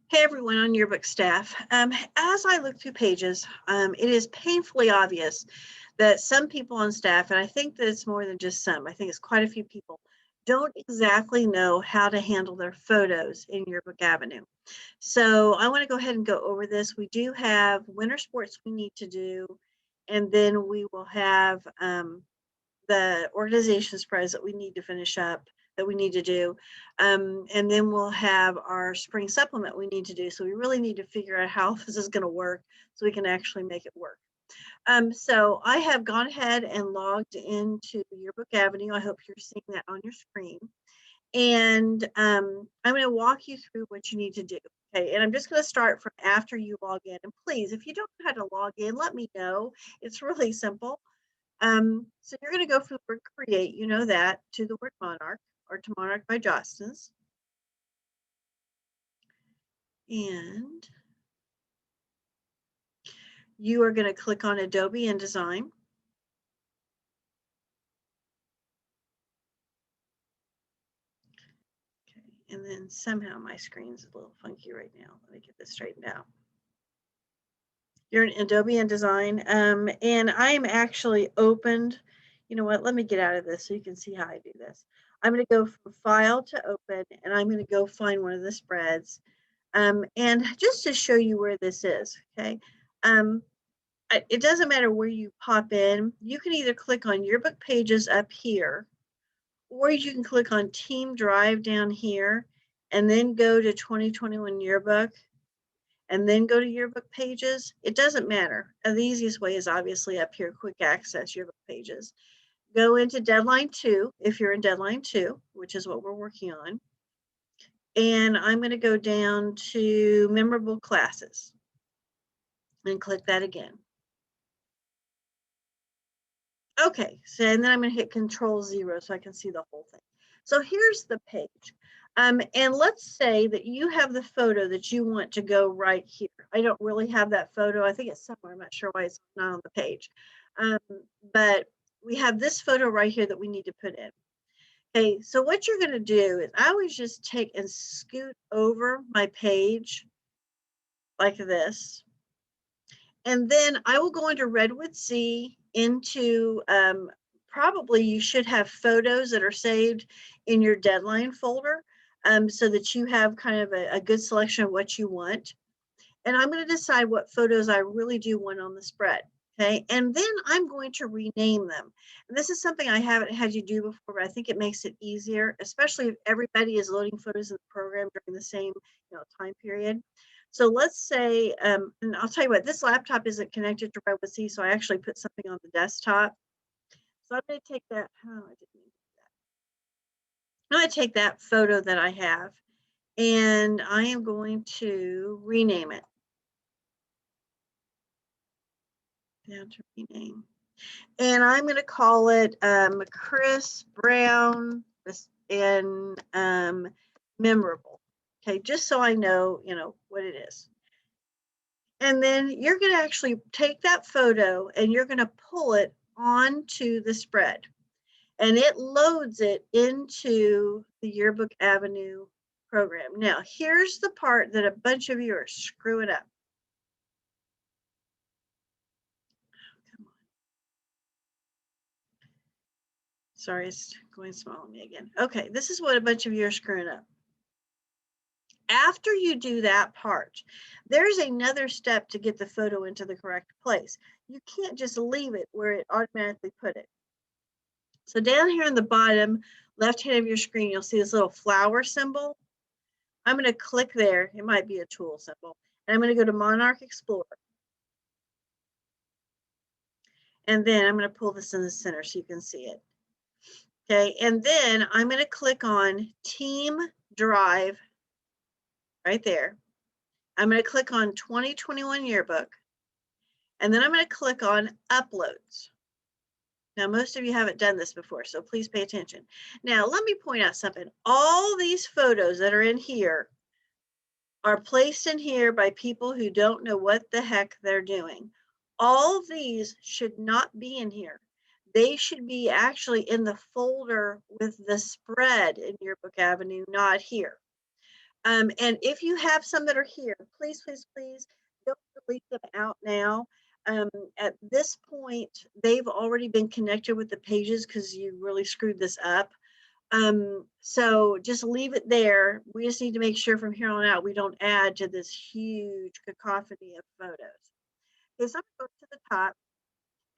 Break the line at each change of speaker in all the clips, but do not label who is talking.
Hey everyone on Yearbook staff. As I look through pages, it is painfully obvious that some people on staff, and I think that it's more than just some, I think it's quite a few people, don't exactly know how to handle their photos in Yearbook Avenue. So I want to go ahead and go over this. We do have winter sports we need to do, and then we will have the organization spreads that we need to finish up that we need to do. And then we'll have our spring supplement we need to do. So we really need to figure out how this is going to work so we can actually make it work. So I have gone ahead and logged into Yearbook Avenue. I hope you're seeing that on your screen. And I'm going to walk you through what you need to do. Okay, and I'm just going to start from after you log in. And please, if you don't know how to log in, let me know. It's really simple. So you're going to go from the word create, you know that, to the word monarch or to Monarch by Jostens. And you are going to click on Adobe InDesign. Okay, and then somehow my screen's a little funky right now. Let me get this straightened out. You're in Adobe InDesign, and I'm actually opened. You know what? Let me get out of this so you can see how I do this. I'm going to go from File to Open, and I'm going to go find one of the spreads. And just to show you where this is, okay, it doesn't matter where you pop in. You can either click on Yearbook Pages up here, or you can click on Team Drive down here, and then go to 2021 Yearbook, and then go to Yearbook Pages. It doesn't matter. The easiest way is obviously up here, Quick Access Yearbook Pages. Go into Deadline 2, if you're in Deadline 2, which is what we're working on. And I'm going to go down to Memorable Classes and click that again. Okay, so and then I'm going to hit Control-0 so I can see the whole thing. So here's the page. And let's say that you have the photo that you want to go right here. I don't really have that photo. I think it's somewhere. I'm not sure why it's not on the page. But we have this photo right here that we need to put in. Okay, so what you're going to do is I always just take and scoot over my page like this. And then I will go into Redwood C into probably you should have photos that are saved in your deadline folder so that you have kind of a good selection of what you want. And I'm going to decide what photos I really do want on the spread. Okay, and then I'm going to rename them. And this is something I haven't had you do before, but I think it makes it easier, especially if everybody is loading photos in the program during the same time period. So let's say, and I'll tell you what, this laptop isn't connected to Redwood C, so I actually put something on the desktop. So I'm going to take that, I'm going to take that photo that I have, and I am going to rename it. Down to rename. And I'm going to call it Chris Brown and Memorable. Okay, just so I know, what it is. And then you're going to actually take that photo and you're going to pull it onto the spread. And it loads it into the Yearbook Avenue program. Now, here's the part that a bunch of you are screwing up. Sorry, it's going small on me again. Okay, this is what a bunch of you are screwing up. After you do that part, there's another step to get the photo into the correct place. You can't just leave it where it automatically put it. So down here in the bottom left hand of your screen, you'll see this little flower symbol. I'm going to click there. It might be a tool symbol. And I'm going to go to Monarch Explorer. And then I'm going to pull this in the center so you can see it. Okay, and then I'm going to click on Team Drive right there. I'm going to click on 2021 Yearbook. And then I'm going to click on Uploads. Now, most of you haven't done this before, so please pay attention. Now, let me point out something. All these photos that are in here are placed in here by people who don't know what the heck they're doing. All of these should not be in here. They should be actually in the folder with the spread in Yearbook Avenue, not here. And if you have some that are here, please, please, please don't delete them out now. At this point, they've already been connected with the pages because you really screwed this up. So just leave it there. We just need to make sure from here on out we don't add to this huge cacophony of photos. Okay, so I'm going to go to the top,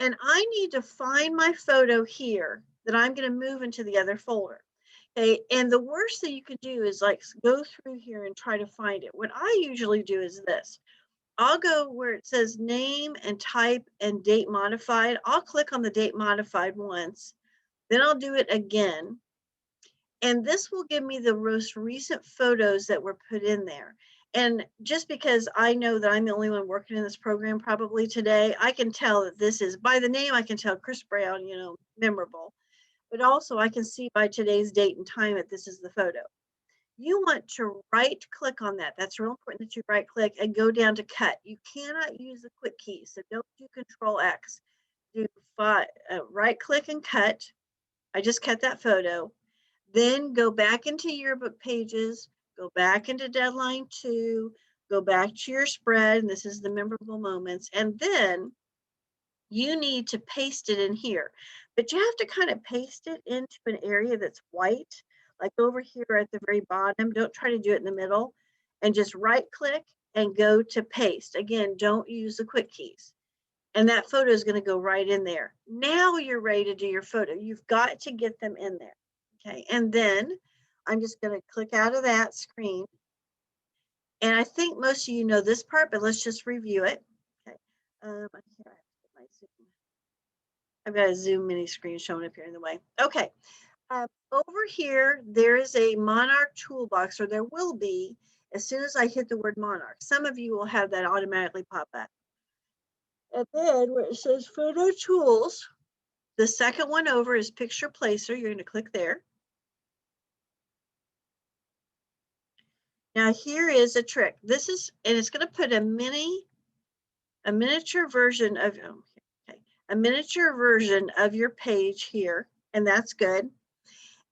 and I need to find my photo here that I'm going to move into the other folder. Okay, and the worst thing you could do is like go through here and try to find it. What I usually do is this. I'll go where it says name and type and date modified. I'll click on the date modified once, then I'll do it again. And this will give me the most recent photos that were put in there. And just because I know that I'm the only one working in this program probably today, I can tell that this is, by the name, I can tell Chris Brown, you know, memorable. But also I can see by today's date and time that this is the photo. You want to right click on that. That's real important that you right click and go down to cut. You cannot use the quick key, so don't do Control X. Do right click and cut. I just cut that photo. Then go back into Yearbook pages, go back into deadline 2, go back to your spread, and this is the memorable moments, and then you need to paste it in here. But you have to kind of paste it into an area that's white, like over here at the very bottom. Don't try to do it in the middle, and just right click and go to paste. Again, don't use the quick keys. And that photo is going to go right in there. Now you're ready to do your photo. You've got to get them in there. Okay, and then I'm just going to click out of that screen. And I think most of you know this part, but let's just review it. Okay, I've got a Zoom mini screen showing up here in the way. Okay, over here, there is a Monarch toolbox, or there will be as soon as I hit the word Monarch. Some of you will have that automatically pop up. And then where it says Photo Tools, the second one over is Picture Placer. You're going to click there. Now here is a trick. This is, and it's going to put a miniature version of, a miniature version of your page here, and that's good.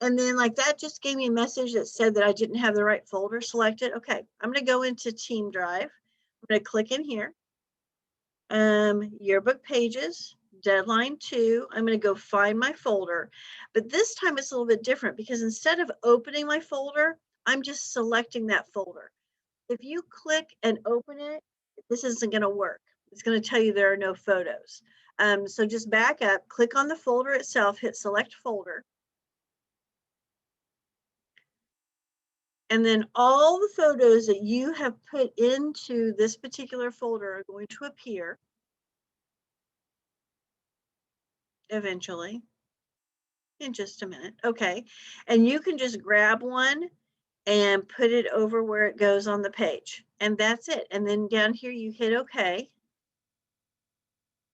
And then like that just gave me a message that said that I didn't have the right folder selected. Okay, I'm going to go into Team Drive. I'm going to click in here. Yearbook pages, deadline 2. I'm going to go find my folder, but this time it's a little bit different because instead of opening my folder, I'm just selecting that folder. If you click and open it, this isn't going to work. It's going to tell you there are no photos. So just back up, click on the folder itself, hit select folder. And then all the photos that you have put into this particular folder are going to appear eventually in just a minute. Okay, and you can just grab one and put it over where it goes on the page, and that's it. And then down here you hit OK.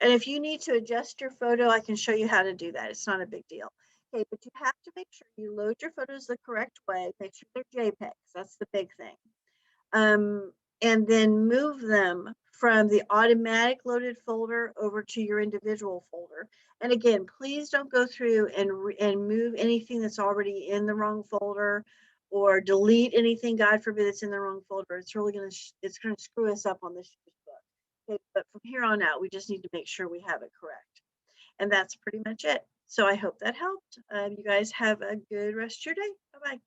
And if you need to adjust your photo, I can show you how to do that. It's not a big deal. Okay, but you have to make sure you load your photos the correct way. Make sure they're JPEGs. That's the big thing. And then move them from the automatic loaded folder over to your individual folder. And again, please don't go through and move anything that's already in the wrong folder or delete anything, God forbid, it's in the wrong folder. It's really going to screw us up on this book. Okay, but from here on out, we just need to make sure we have it correct. And that's pretty much it. So I hope that helped. You guys have a good rest of your day. Bye-bye.